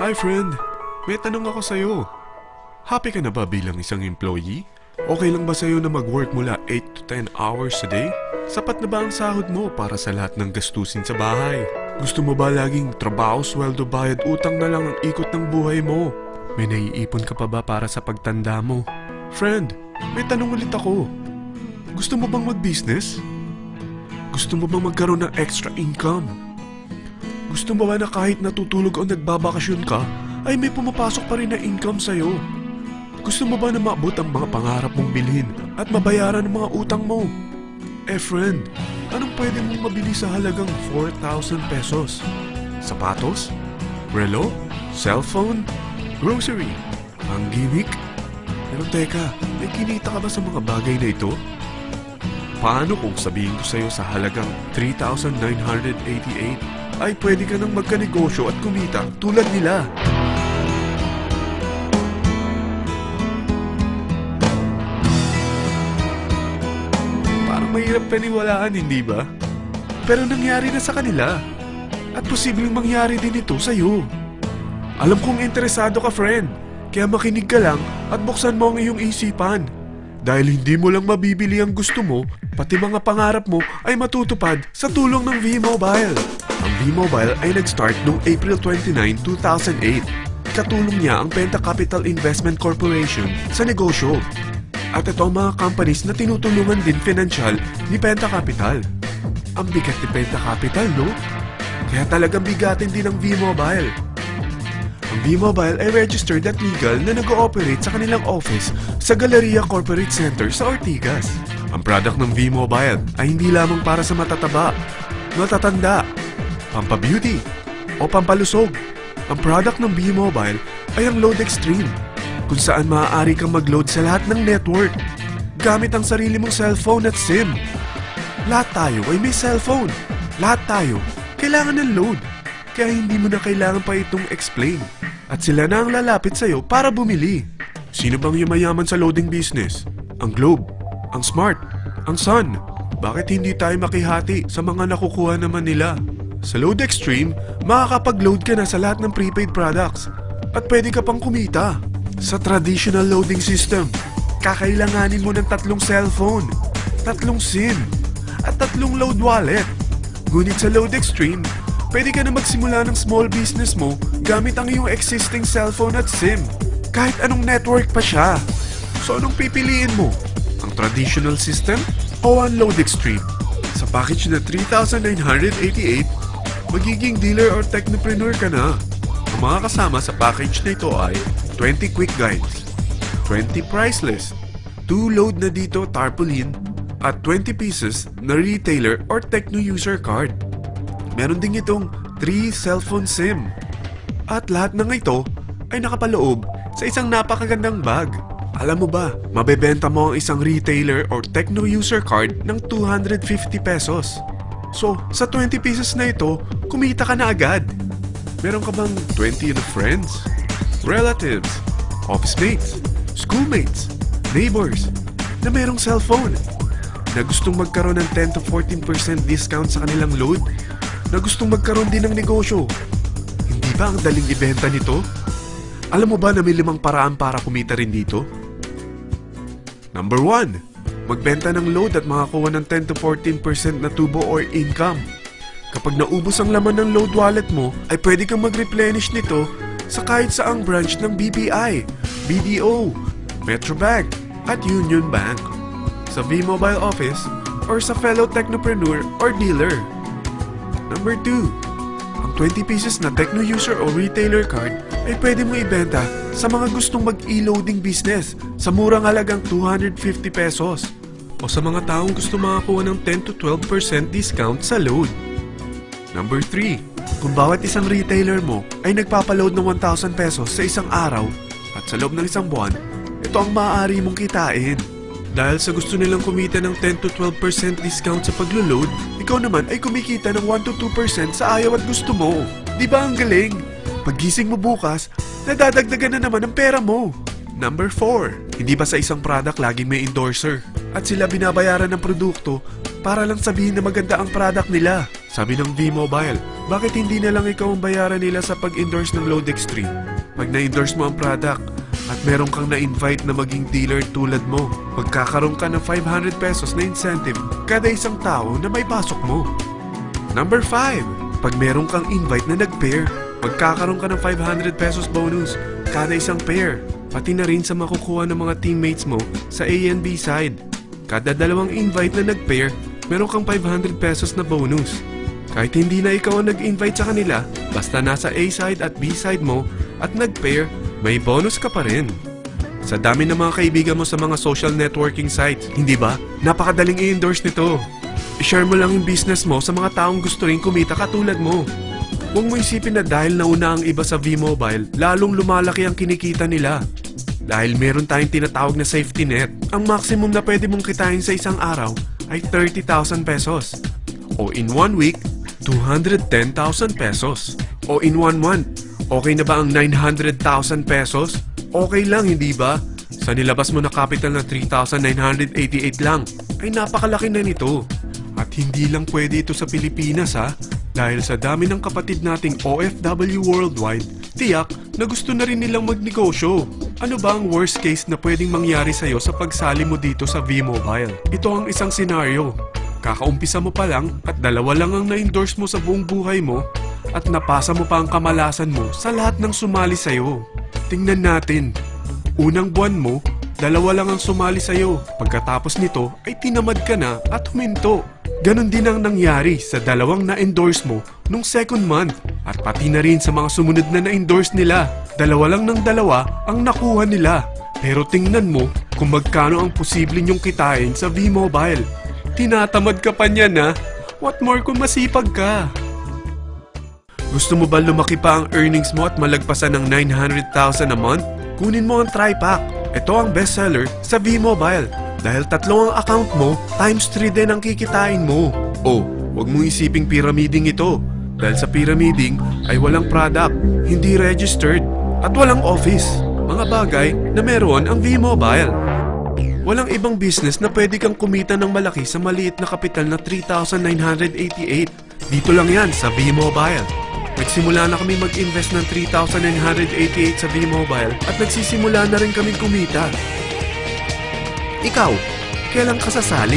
Hi friend, may tanong ako sa'yo. Happy ka na ba bilang isang employee? Okay lang ba sa'yo na mag-work mula 8 to 10 hours a day? Sapat na ba ang sahod mo para sa lahat ng gastusin sa bahay? Gusto mo ba laging trabaho, sweldo, bayad, utang na lang ang ikot ng buhay mo? May naiipon ka pa ba para sa pagtanda mo? Friend, may tanong ulit ako. Gusto mo bang mag-business? Gusto mo bang magkaroon ng extra income? Gusto mo ba na kahit natutulog o nagbabakasyon ka, ay may pumapasok pa rin na income sa'yo? Gusto mo ba na maabot ang mga pangarap mong bilhin at mabayaran ang mga utang mo? Friend, anong pwede mong mabili sa halagang 4,000 pesos? Sapatos? Relo? Cellphone? Grocery? Ang gimmick? Pero teka, may kinita ka ba sa mga bagay na ito? Paano kung sabihin ko sa'yo sa halagang 3,988 ay pwede ka nang magkanegosyo at kumita tulad nila? Parang mahirap paniwalaan, hindi ba? Pero nangyari na sa kanila. At posibleng mangyari din ito sa'yo. Alam kong interesado ka, friend. Kaya makinig ka lang at buksan mo ang iyong isipan. Dahil hindi mo lang mabibili ang gusto mo, pati mga pangarap mo ay matutupad sa tulong ng V-Mobile. Ang V-Mobile ay nag-start noong April 29, 2008. Katulong niya ang Penta Capital Investment Corporation sa negosyo. At ito ang mga companies na tinutulungan din financial ni Penta Capital. Ang bigat ni Penta Capital, no? Kaya talagang bigatin din ang V-Mobile. Ang V-Mobile ay registered at legal na nag-ooperate sa kanilang office sa Galleria Corporate Center sa Ortigas. Ang product ng V-Mobile ay hindi lamang para sa matataba, matatanda, pampabeauty, o pampalusog. Ang product ng V-Mobile ay ang Load Extreme, kung saan maaari kang mag-load sa lahat ng network gamit ang sarili mong cellphone at SIM. Lahat tayo ay may cellphone. Lahat tayo kailangan ng load. Kaya hindi mo na kailangan pa itong explain. At sila na ang lalapit sa'yo para bumili. Sino bang yumayaman sa loading business? Ang Globe, ang Smart, ang Sun. Bakit hindi tayo makihati sa mga nakukuha naman nila? Sa Load Extreme, makakapag-load ka na sa lahat ng prepaid products. At pwede ka pang kumita. Sa traditional loading system, kakailanganin mo ng 3 cellphone, 3 SIM, at 3 load wallet. Ngunit sa Load Extreme, pwede ka na magsimula ng small business mo gamit ang iyong existing cellphone at SIM. Kahit anong network pa siya. So anong pipiliin mo? Ang traditional system o ang Load Extreme? Sa package na 3,988, magiging dealer or technopreneur ka na. Ang mga kasama sa package na ito ay 20 quick guides, 20 price list, 2 load na dito tarpaulin, at 20 pieces na retailer or techno user card. Meron din itong 3 cellphone SIM. At lahat ng ito ay nakapaloob sa isang napakagandang bag. Alam mo ba, mabebenta mo ang isang retailer or techno user card ng 250 pesos. So, sa 20 pieces na ito, kumita ka na agad. Meron ka bang 20 friends, relatives, office mates, schoolmates, neighbors na merong cellphone? Na gustong magkaroon ng 10 to 14% discount sa kanilang load? Na gustong magkaroon din ng negosyo? Hindi ba ang daling ibenta nito? Alam mo ba na may 5 paraan para kumita rin dito? Number 1. Magbenta ng load at makakuha ng 10 to 14% na tubo or income. Kapag naubos ang laman ng load wallet mo, ay pwede kang mag-replenish nito sa kahit saang branch ng BPI, BDO, Metrobank, at Union Bank, sa V-Mobile office, or sa fellow technopreneur or dealer. Number 2. Ang 20 pieces na techno user o retailer card ay pwede mo ibenta sa mga gustong mag-e-loading business sa murang halagang 250 pesos o sa mga taong gusto makakuha ng 10 to 12% discount sa load. Number 3. Kung bawat isang retailer mo ay nagpapaload ng 1,000 pesos sa isang araw at sa loob ng isang buwan, ito ang maaari mong kitain. Dahil sa gusto nilang kumita ng 10 to 12% discount sa paglo-load, ikaw naman ay kumikita ng 1 to 2% sa ayaw at gusto mo. Di ba ang galing? Paggising mo bukas, nadadagdagan na naman ang pera mo. Number 4. Hindi ba sa isang product laging may endorser? At sila binabayaran ng produkto para lang sabihin na maganda ang product nila. Sabi ng V-Mobile, bakit hindi na lang ikaw ang bayaran nila sa pag-endorse ng Load Extreme? Pag na-endorse mo ang product at meron kang na-invite na maging dealer tulad mo, magkakaroon ka ng 500 pesos na incentive kada isang tao na may pasok mo. Number 5, pag meron kang invite na nag-pair, magkakaroon ka ng 500 pesos bonus kada isang pair, pati na rin sa makukuha ng mga teammates mo sa A and B side. Kada dalawang invite na nag-pair, meron kang 500 pesos na bonus. Kahit hindi na ikaw ang nag-invite sa kanila, basta nasa A side at B side mo at nag-pair, may bonus ka pa rin. Sa dami ng mga kaibigan mo sa mga social networking sites, hindi ba? Napakadaling i-endorse nito. I-share mo lang yung business mo sa mga taong gusto rin kumita katulad mo. Huwag mo isipin na dahil nauna ang iba sa V-Mobile, lalong lumalaki ang kinikita nila. Dahil meron tayong tinatawag na safety net, ang maximum na pwede mong kitain sa isang araw ay 30,000 pesos. O in 1 week, 210,000 pesos. O in 1 month, okay na ba ang 900,000 pesos? Okay lang, hindi ba? Sa nilabas mo na capital na 3,988 lang, ay napakalaki na nito. At hindi lang pwede ito sa Pilipinas ha, dahil sa dami ng kapatid nating OFW worldwide, tiyak na gusto na rin nilang magnegosyo. Ano ba ang worst case na pwedeng mangyari sa'yo sa pagsali mo dito sa V-Mobile? Ito ang isang senaryo. Kakaumpisa mo pa lang at 2 lang ang na-endorse mo sa buong buhay mo at napasa mo pa ang kamalasan mo sa lahat ng sumali sa'yo. Tingnan natin. Unang buwan mo, 2 lang ang sumali sa'yo. Pagkatapos nito ay tinamad ka na at huminto. Ganon din ang nangyari sa 2 na-endorse mo nung second month at pati na rin sa mga sumunod na na-endorse nila. 2 lang ng 2 ang nakuha nila. Pero tingnan mo kung magkano ang posible nyong kitain sa V-Mobile. Tinatamad ka pa niyan ha? What more kung masipag ka? Gusto mo ba lumaki pa ang earnings mo at malagpasan ng 900,000 a month? Kunin mo ang TriPack. Ito ang bestseller sa V-Mobile. Dahil 3 ang account mo, times 3 din ang kikitain mo. Oh, huwag mong isiping pyramiding ito. Dahil sa pyramiding ay walang product, hindi registered, at walang office. Mga bagay na meron ang V-Mobile. Walang ibang business na pwede kang kumita ng malaki sa maliit na kapital na 3,988. Dito lang yan sa V-Mobile. Nagsimula na kami mag-invest ng 3,988 sa V-Mobile at nagsisimula na rin kami kumita. Ikaw, kailan ka sasali?